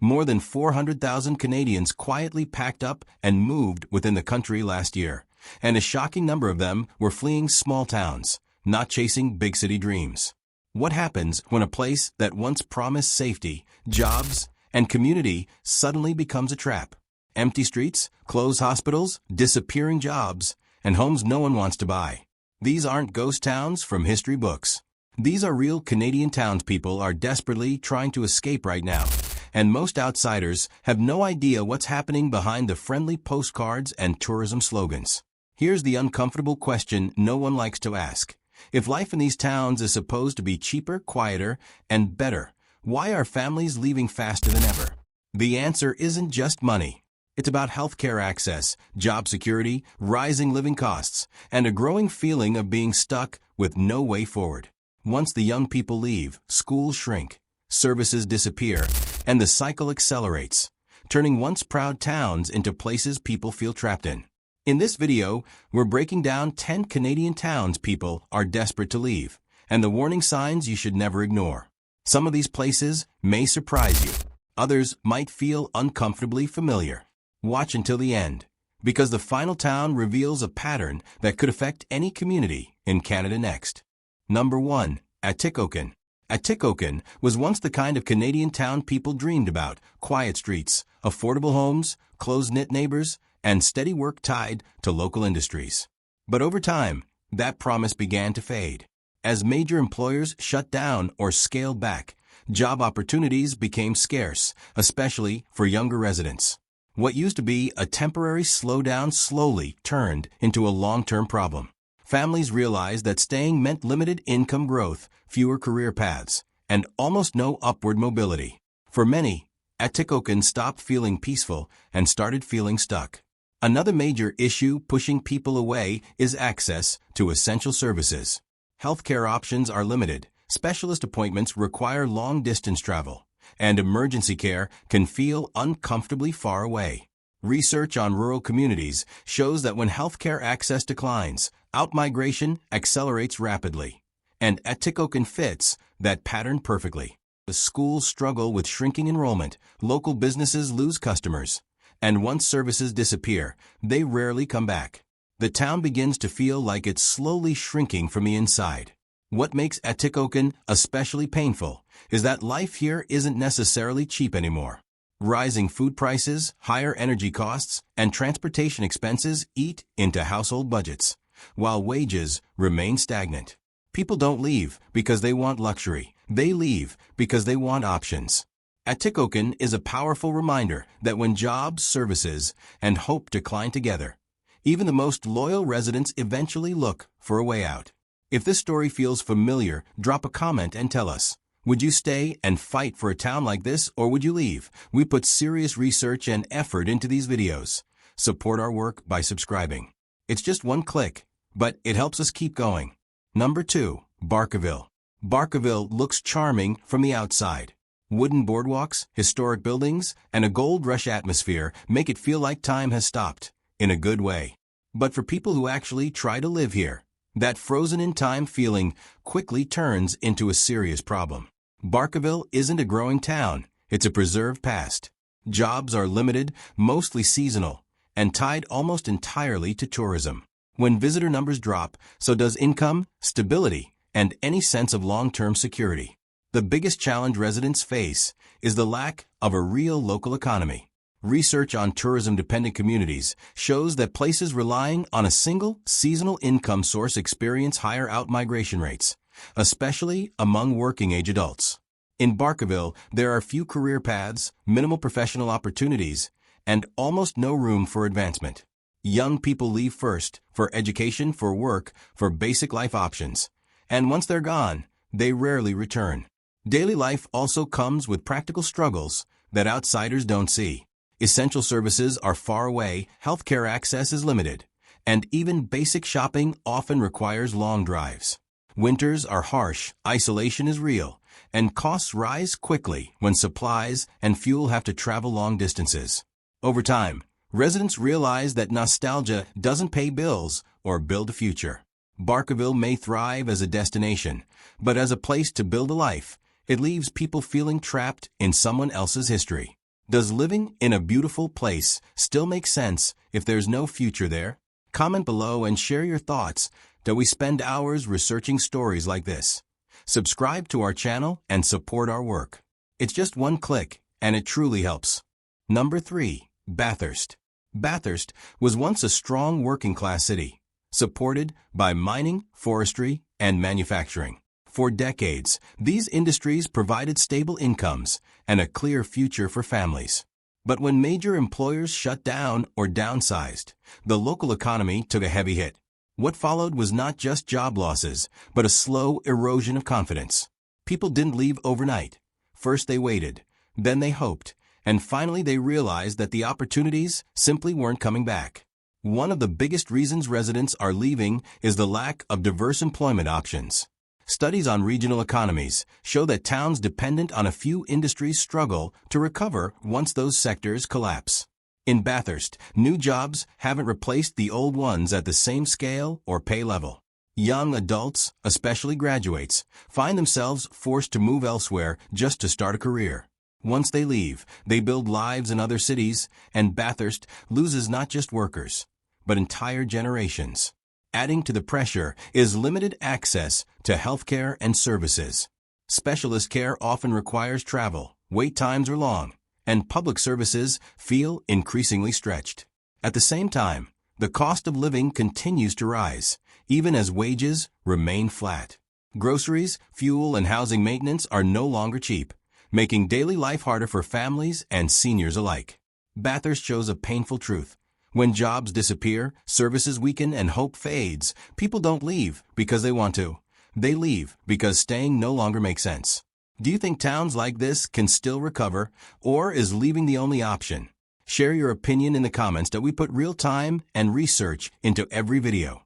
More than 400,000 Canadians quietly packed up and moved within the country last year, and a shocking number of them were fleeing small towns, not chasing big city dreams. What happens when a place that once promised safety, jobs, and community suddenly becomes a trap? Empty streets, closed hospitals, disappearing jobs, and homes no one wants to buy. These aren't ghost towns from history books. These are real Canadian townspeople are desperately trying to escape right now, and most outsiders have no idea what's happening behind the friendly postcards and tourism slogans. Here's the uncomfortable question no one likes to ask. If life in these towns is supposed to be cheaper, quieter, and better, why are families leaving faster than ever? The answer isn't just money. It's about healthcare access, job security, rising living costs, and a growing feeling of being stuck with no way forward. Once the young people leave, schools shrink, services disappear, and the cycle accelerates, turning once proud towns into places people feel trapped in. In this video, we're breaking down 10 Canadian towns people are desperate to leave, and the warning signs you should never ignore. Some of these places may surprise you. Others might feel uncomfortably familiar. Watch until the end, because the final town reveals a pattern that could affect any community in Canada next. Number 1. Atikokan. Atikokan was once the kind of Canadian town people dreamed about: quiet streets, affordable homes, close-knit neighbors, and steady work tied to local industries. But over time, that promise began to fade. As major employers shut down or scaled back, job opportunities became scarce, especially for younger residents. What used to be a temporary slowdown slowly turned into a long-term problem. Families realized that staying meant limited income growth, fewer career paths, and almost no upward mobility. For many, Atikokan stopped feeling peaceful and started feeling stuck. Another major issue pushing people away is access to essential services. Healthcare options are limited, specialist appointments require long-distance travel, and emergency care can feel uncomfortably far away. Research on rural communities shows that when healthcare access declines, outmigration accelerates rapidly, and Atikokan fits that pattern perfectly. The schools struggle with shrinking enrollment, local businesses lose customers, and once services disappear, they rarely come back. The town begins to feel like it's slowly shrinking from the inside. What makes Atikokan especially painful is that life here isn't necessarily cheap anymore. Rising food prices, higher energy costs, and transportation expenses eat into household budgets, while wages remain stagnant. People don't leave because they want luxury. They leave because they want options. Atikokan is a powerful reminder that when jobs, services, and hope decline together, even the most loyal residents eventually look for a way out. If this story feels familiar, drop a comment and tell us. Would you stay and fight for a town like this, or would you leave? We put serious research and effort into these videos. Support our work by subscribing. It's just one click, but it helps us keep going. Number 2. Barkerville. Barkerville looks charming from the outside. Wooden boardwalks, historic buildings, and a gold rush atmosphere make it feel like time has stopped, in a good way. But for people who actually try to live here, that frozen-in-time feeling quickly turns into a serious problem. Barkerville isn't a growing town, it's a preserved past. Jobs are limited, mostly seasonal, and tied almost entirely to tourism. When visitor numbers drop, so does income, stability, and any sense of long-term security. The biggest challenge residents face is the lack of a real local economy. Research on tourism-dependent communities shows that places relying on a single, seasonal income source experience higher outmigration rates, especially among working-age adults. In Barkerville, there are few career paths, minimal professional opportunities, and almost no room for advancement. Young people leave first, for education, for work, for basic life options, and once they're gone, they rarely return. Daily life also comes with practical struggles that outsiders don't see. Essential services are far away, healthcare access is limited, and even basic shopping often requires long drives. Winters are harsh, isolation is real, and costs rise quickly when supplies and fuel have to travel long distances. Over time, residents realize that nostalgia doesn't pay bills or build a future. Barkerville may thrive as a destination, but as a place to build a life, it leaves people feeling trapped in someone else's history. Does living in a beautiful place still make sense if there's no future there? Comment below and share your thoughts. Do we spend hours researching stories like this? Subscribe to our channel and support our work. It's just one click, and it truly helps. Number 3. Bathurst. Bathurst was once a strong working-class city, supported by mining, forestry, and manufacturing. For decades, these industries provided stable incomes and a clear future for families. But when major employers shut down or downsized, the local economy took a heavy hit. What followed was not just job losses, but a slow erosion of confidence. People didn't leave overnight. First they waited, then they hoped, and finally they realized that the opportunities simply weren't coming back. One of the biggest reasons residents are leaving is the lack of diverse employment options. Studies on regional economies show that towns dependent on a few industries struggle to recover once those sectors collapse. In Bathurst, new jobs haven't replaced the old ones at the same scale or pay level. Young adults, especially graduates, find themselves forced to move elsewhere just to start a career. Once they leave, they build lives in other cities, and Bathurst loses not just workers, but entire generations. Adding to the pressure is limited access to healthcare and services. Specialist care often requires travel, wait times are long, and public services feel increasingly stretched. At the same time, the cost of living continues to rise, even as wages remain flat. Groceries, fuel, and housing maintenance are no longer cheap, making daily life harder for families and seniors alike. Bathurst shows a painful truth. When jobs disappear, services weaken, and hope fades, people don't leave because they want to. They leave because staying no longer makes sense. Do you think towns like this can still recover, or is leaving the only option? Share your opinion in the comments. That we put real time and research into every video.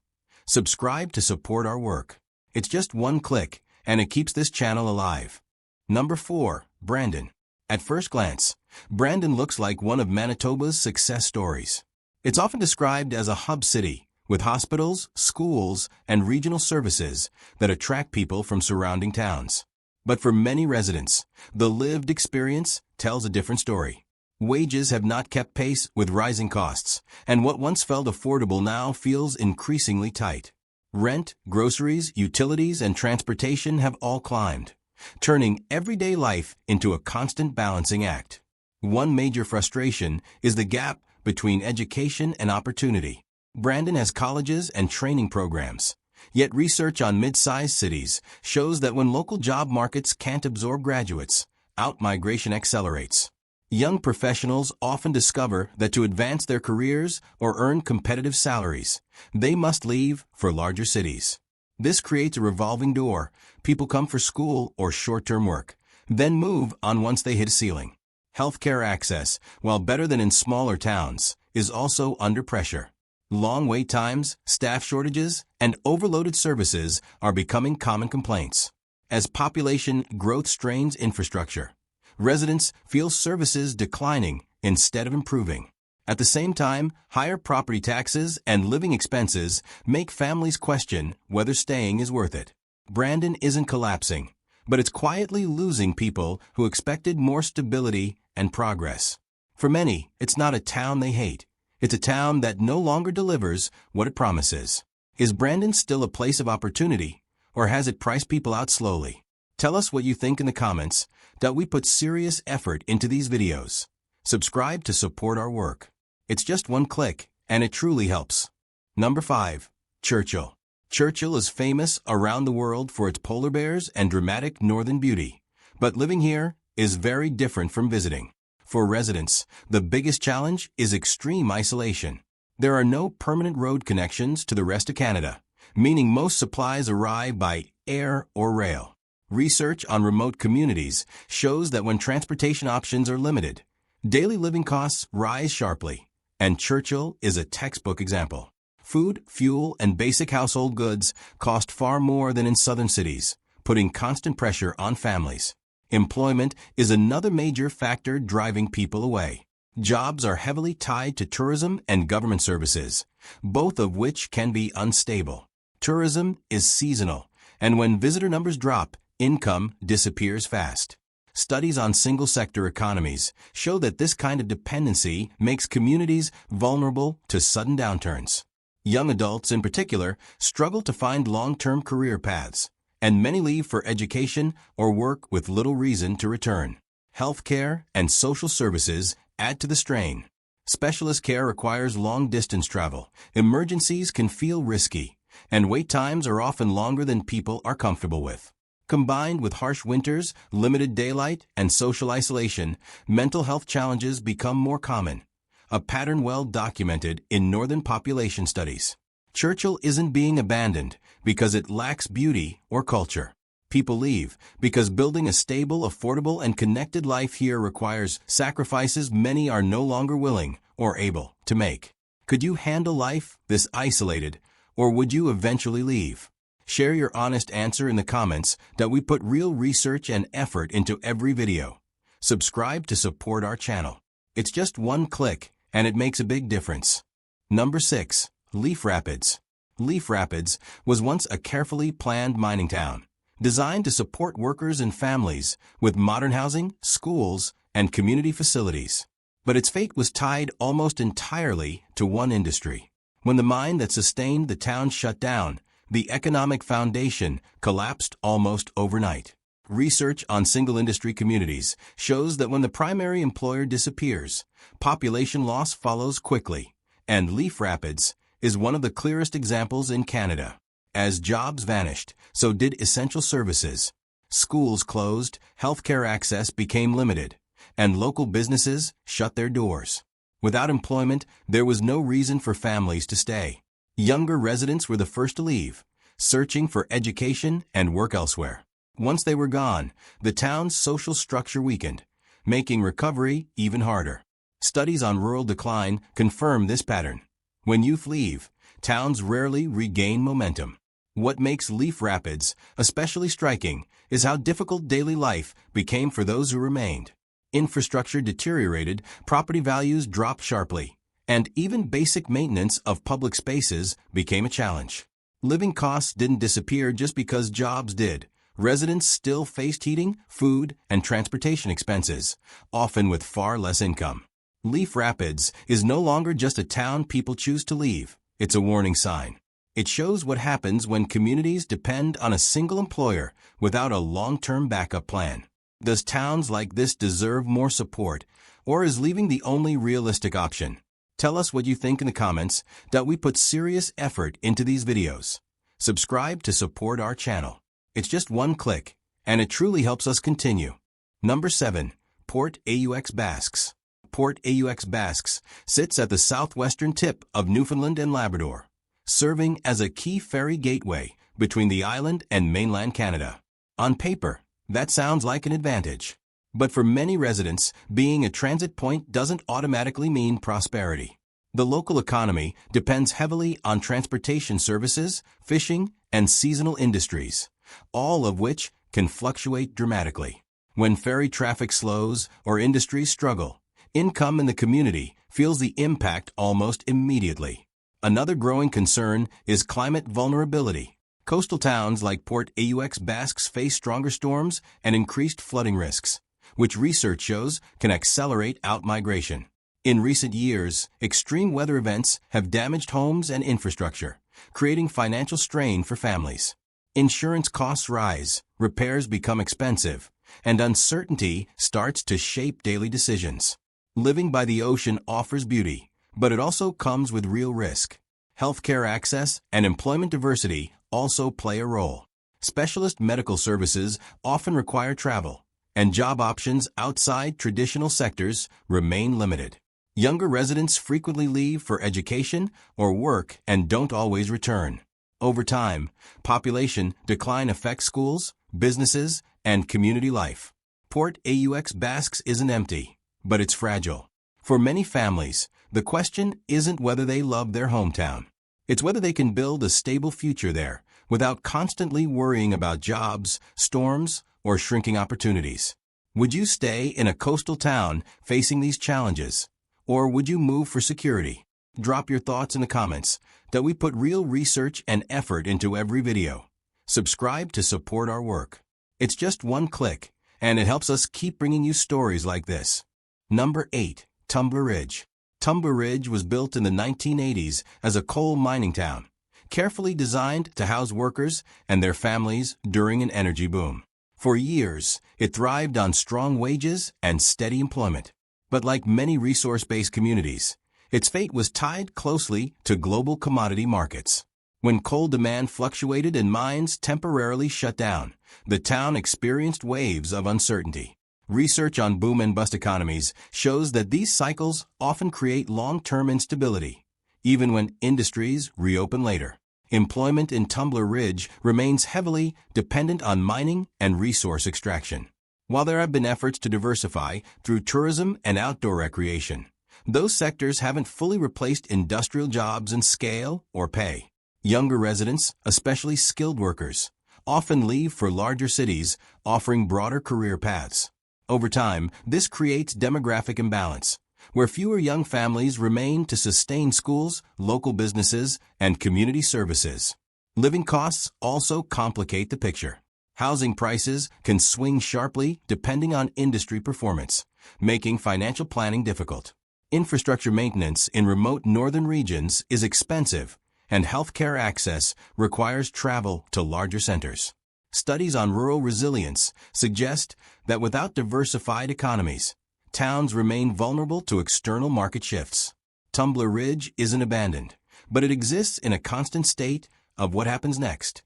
Subscribe to support our work. It's just one click, and it keeps this channel alive. Number 4. Brandon. At first glance, Brandon looks like one of Manitoba's success stories. It's often described as a hub city, with hospitals, schools, and regional services that attract people from surrounding towns. But for many residents, the lived experience tells a different story. Wages have not kept pace with rising costs, and what once felt affordable now feels increasingly tight. Rent, groceries, utilities, and transportation have all climbed, turning everyday life into a constant balancing act. One major frustration is the gap between education and opportunity. Brandon has colleges and training programs, yet research on mid-sized cities shows that when local job markets can't absorb graduates, out-migration accelerates. Young professionals often discover that to advance their careers or earn competitive salaries, they must leave for larger cities. This creates a revolving door. People come for school or short-term work, then move on once they hit a ceiling. Healthcare access, while better than in smaller towns, is also under pressure. Long wait times, staff shortages, and overloaded services are becoming common complaints. As population growth strains infrastructure, residents feel services declining instead of improving. At the same time, higher property taxes and living expenses make families question whether staying is worth it. Brandon isn't collapsing, but it's quietly losing people who expected more stability and progress. For many, it's not a town they hate. It's a town that no longer delivers what it promises. Is Brandon still a place of opportunity, or has it priced people out slowly? Tell us what you think in the comments. We put serious effort into these videos. Subscribe to support our work. It's just one click, and it truly helps. Number 5. Churchill. Churchill is famous around the world for its polar bears and dramatic northern beauty, but living here is very different from visiting. For residents, the biggest challenge is extreme isolation. There are no permanent road connections to the rest of Canada, meaning most supplies arrive by air or rail. Research on remote communities shows that when transportation options are limited, daily living costs rise sharply, and Churchill is a textbook example. Food, fuel, and basic household goods cost far more than in southern cities, putting constant pressure on families. Employment is another major factor driving people away. Jobs are heavily tied to tourism and government services, both of which can be unstable. Tourism is seasonal, and when visitor numbers drop, income disappears fast. Studies on single-sector economies show that this kind of dependency makes communities vulnerable to sudden downturns. Young adults, in particular, struggle to find long-term career paths, and many leave for education or work with little reason to return. Healthcare and social services add to the strain. Specialist care requires long-distance travel, emergencies can feel risky, and wait times are often longer than people are comfortable with. Combined with harsh winters, limited daylight, and social isolation, mental health challenges become more common, a pattern well documented in northern population studies. Churchill isn't being abandoned because it lacks beauty or culture. People leave because building a stable, affordable, and connected life here requires sacrifices many are no longer willing or able to make. Could you handle life this isolated, or would you eventually leave? Share your honest answer in the comments that we put real research and effort into every video. Subscribe to support our channel. It's just one click and it makes a big difference. Number 6. Leaf Rapids. Leaf Rapids was once a carefully planned mining town, designed to support workers and families with modern housing, schools, and community facilities. But its fate was tied almost entirely to one industry. When the mine that sustained the town shut down, the economic foundation collapsed almost overnight. Research on single-industry communities shows that when the primary employer disappears, population loss follows quickly, and Leaf Rapids is one of the clearest examples in Canada. As jobs vanished, so did essential services. Schools closed, healthcare access became limited, and local businesses shut their doors. Without employment, there was no reason for families to stay. Younger residents were the first to leave, searching for education and work elsewhere. Once they were gone, the town's social structure weakened, making recovery even harder. Studies on rural decline confirm this pattern. When youth leave, towns rarely regain momentum. What makes Leaf Rapids especially striking is how difficult daily life became for those who remained. Infrastructure deteriorated, property values dropped sharply, and even basic maintenance of public spaces became a challenge. Living costs didn't disappear just because jobs did. Residents still faced heating, food, and transportation expenses, often with far less income. Leaf Rapids is no longer just a town people choose to leave. It's a warning sign. It shows what happens when communities depend on a single employer without a long-term backup plan. Does towns like this deserve more support, or is leaving the only realistic option? Tell us what you think in the comments that we put serious effort into these videos. Subscribe to support our channel. It's just one click, and it truly helps us continue. Number 7. Port Aux Basques. Port Aux Basques sits at the southwestern tip of Newfoundland and Labrador, serving as a key ferry gateway between the island and mainland Canada. On paper, that sounds like an advantage. But for many residents, being a transit point doesn't automatically mean prosperity. The local economy depends heavily on transportation services, fishing, and seasonal industries, all of which can fluctuate dramatically. When ferry traffic slows or industries struggle, income in the community feels the impact almost immediately. Another growing concern is climate vulnerability. Coastal towns like Port Aux Basques face stronger storms and increased flooding risks, which research shows can accelerate outmigration. In recent years, extreme weather events have damaged homes and infrastructure, creating financial strain for families. Insurance costs rise, repairs become expensive, and uncertainty starts to shape daily decisions. Living by the ocean offers beauty, but it also comes with real risk. Healthcare access and employment diversity also play a role. Specialist medical services often require travel, and job options outside traditional sectors remain limited. Younger residents frequently leave for education or work and don't always return. Over time, population decline affects schools, businesses, and community life. Port Aux Basques isn't empty, but it's fragile. For many families, the question isn't whether they love their hometown. It's whether they can build a stable future there without constantly worrying about jobs, storms, or shrinking opportunities. Would you stay in a coastal town facing these challenges? Or would you move for security? Drop your thoughts in the comments that we put real research and effort into every video. Subscribe to support our work. It's just one click, and it helps us keep bringing you stories like this. Number 8. Tumbler Ridge. Tumbler Ridge was built in the 1980s as a coal mining town, carefully designed to house workers and their families during an energy boom. For years, it thrived on strong wages and steady employment. But like many resource-based communities, its fate was tied closely to global commodity markets. When coal demand fluctuated and mines temporarily shut down, the town experienced waves of uncertainty. Research on boom and bust economies shows that these cycles often create long-term instability, even when industries reopen later. Employment in Tumbler Ridge remains heavily dependent on mining and resource extraction. While there have been efforts to diversify through tourism and outdoor recreation, those sectors haven't fully replaced industrial jobs in scale or pay. Younger residents, especially skilled workers, often leave for larger cities, offering broader career paths. Over time, this creates demographic imbalance, where fewer young families remain to sustain schools, local businesses, and community services. Living costs also complicate the picture. Housing prices can swing sharply depending on industry performance, making financial planning difficult. Infrastructure maintenance in remote northern regions is expensive, and healthcare access requires travel to larger centers. Studies on rural resilience suggest that without diversified economies, towns remain vulnerable to external market shifts. Tumbler Ridge isn't abandoned, but it exists in a constant state of what happens next.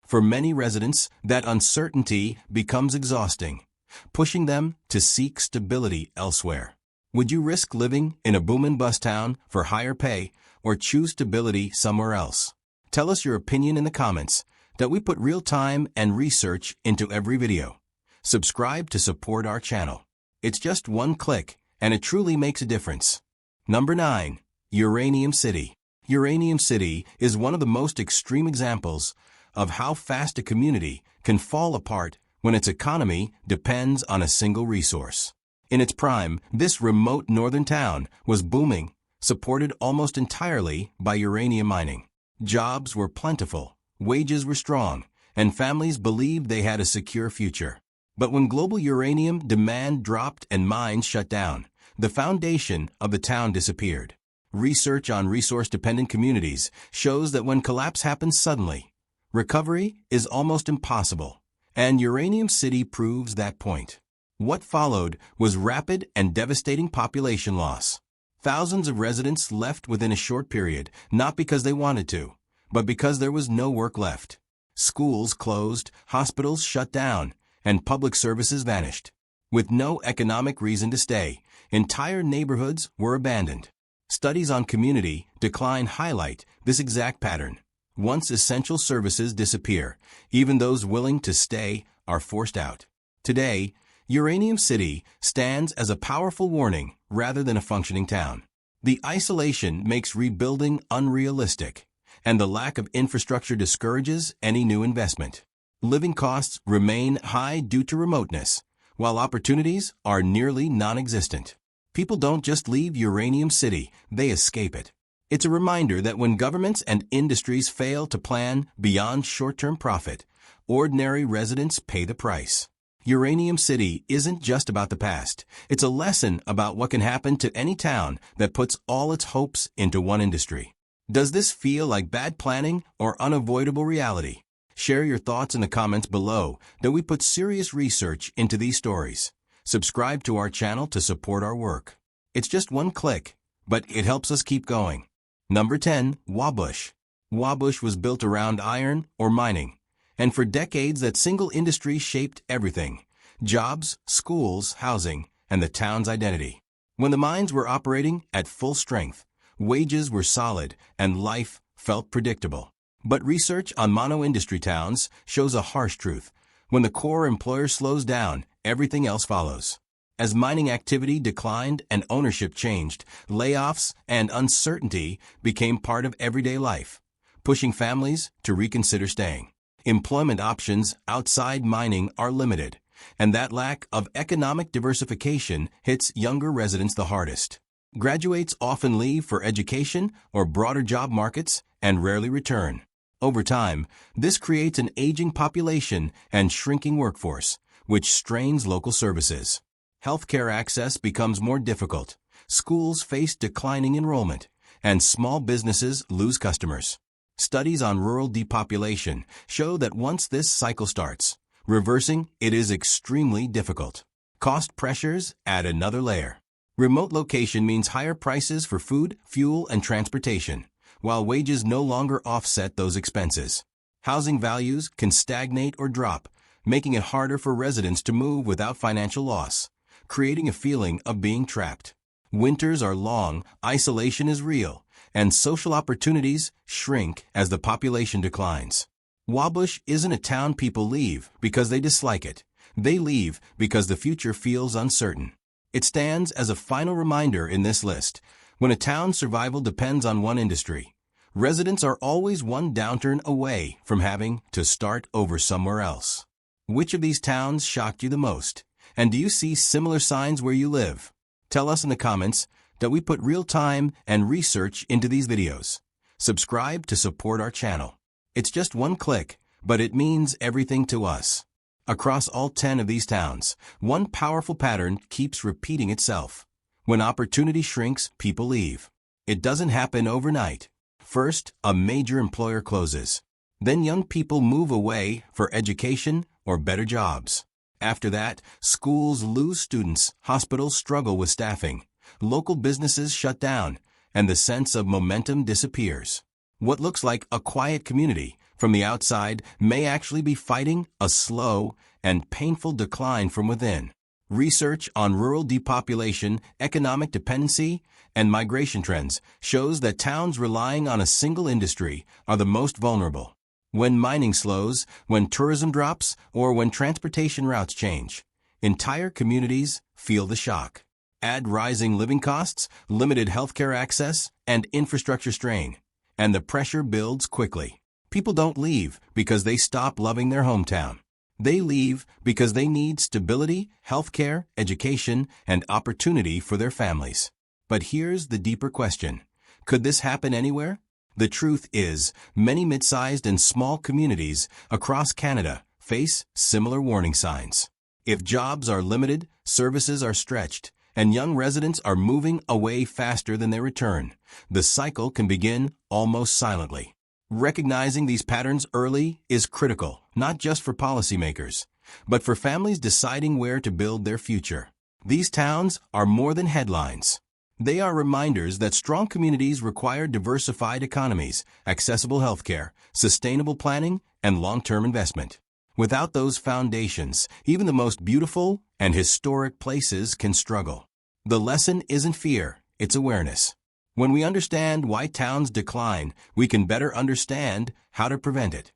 For many residents, that uncertainty becomes exhausting, pushing them to seek stability elsewhere. Would you risk living in a boom and bust town for higher pay or choose stability somewhere else? Tell us your opinion in the comments, that we put real time and research into every video. Subscribe to support our channel. It's just one click, and it truly makes a difference. Number 9. Uranium City. Uranium City is one of the most extreme examples of how fast a community can fall apart when its economy depends on a single resource. In its prime, this remote northern town was booming, supported almost entirely by uranium mining. Jobs were plentiful, wages were strong, and families believed they had a secure future. But when global uranium demand dropped and mines shut down, the foundation of the town disappeared. Research on resource-dependent communities shows that when collapse happens suddenly, recovery is almost impossible, and Uranium City proves that point. What followed was rapid and devastating population loss. Thousands of residents left within a short period, not because they wanted to, but because there was no work left. Schools closed, hospitals shut down, and public services vanished. With no economic reason to stay, entire neighborhoods were abandoned. Studies on community decline highlight this exact pattern. Once essential services disappear, even those willing to stay are forced out. Today, Uranium City stands as a powerful warning rather than a functioning town. The isolation makes rebuilding unrealistic, and the lack of infrastructure discourages any new investment. Living costs remain high due to remoteness, while opportunities are nearly non-existent. People don't just leave Uranium City, they escape it. It's a reminder that when governments and industries fail to plan beyond short-term profit, ordinary residents pay the price. Uranium City isn't just about the past. It's a lesson about what can happen to any town that puts all its hopes into one industry. Does this feel like bad planning or unavoidable reality? Share your thoughts in the comments below, that we put serious research into these stories. Subscribe to our channel to support our work. It's just one click, but it helps us keep going. Number 10. Wabush. Wabush was built around iron or mining, and for decades that single industry shaped everything: jobs, schools, housing, and the town's identity. When the mines were operating at full strength, wages were solid and life felt predictable. But research on mono-industry towns shows a harsh truth. When the core employer slows down, everything else follows. As mining activity declined and ownership changed, layoffs and uncertainty became part of everyday life, pushing families to reconsider staying. Employment options outside mining are limited, and that lack of economic diversification hits younger residents the hardest. Graduates often leave for education or broader job markets and rarely return. Over time, this creates an aging population and shrinking workforce, which strains local services. Healthcare access becomes more difficult, schools face declining enrollment, and small businesses lose customers. Studies on rural depopulation show that once this cycle starts, reversing it is extremely difficult. Cost pressures add another layer. Remote location means higher prices for food, fuel, and transportation, while wages no longer offset those expenses. Housing values can stagnate or drop, making it harder for residents to move without financial loss, creating a feeling of being trapped. Winters are long, isolation is real, and social opportunities shrink as the population declines. Wabush isn't a town people leave because they dislike it. They leave because the future feels uncertain. It stands as a final reminder in this list. When a town's survival depends on one industry, residents are always one downturn away from having to start over somewhere else. Which of these towns shocked you the most? And do you see similar signs where you live? Tell us in the comments that we put real time and research into these videos. Subscribe to support our channel. It's just one click, but it means everything to us. Across all 10 of these towns, one powerful pattern keeps repeating itself. When opportunity shrinks, people leave. It doesn't happen overnight. First, a major employer closes. Then young people move away for education or better jobs. After that, schools lose students, hospitals struggle with staffing, local businesses shut down, and the sense of momentum disappears. What looks like a quiet community from the outside may actually be fighting a slow and painful decline from within. Research on rural depopulation, economic dependency, and migration trends shows that towns relying on a single industry are the most vulnerable. When mining slows, when tourism drops, or when transportation routes change, entire communities feel the shock. Add rising living costs, limited healthcare access, and infrastructure strain, and the pressure builds quickly. People don't leave because they stop loving their hometown. They leave because they need stability, healthcare, education, and opportunity for their families. But here's the deeper question. Could this happen anywhere? The truth is, many mid-sized and small communities across Canada face similar warning signs. If jobs are limited, services are stretched, and young residents are moving away faster than they return, the cycle can begin almost silently. Recognizing these patterns early is critical, not just for policymakers, but for families deciding where to build their future. These towns are more than headlines. They are reminders that strong communities require diversified economies, accessible healthcare, sustainable planning, and long-term investment. Without those foundations, even the most beautiful and historic places can struggle. The lesson isn't fear, it's awareness. When we understand why towns decline, we can better understand how to prevent it.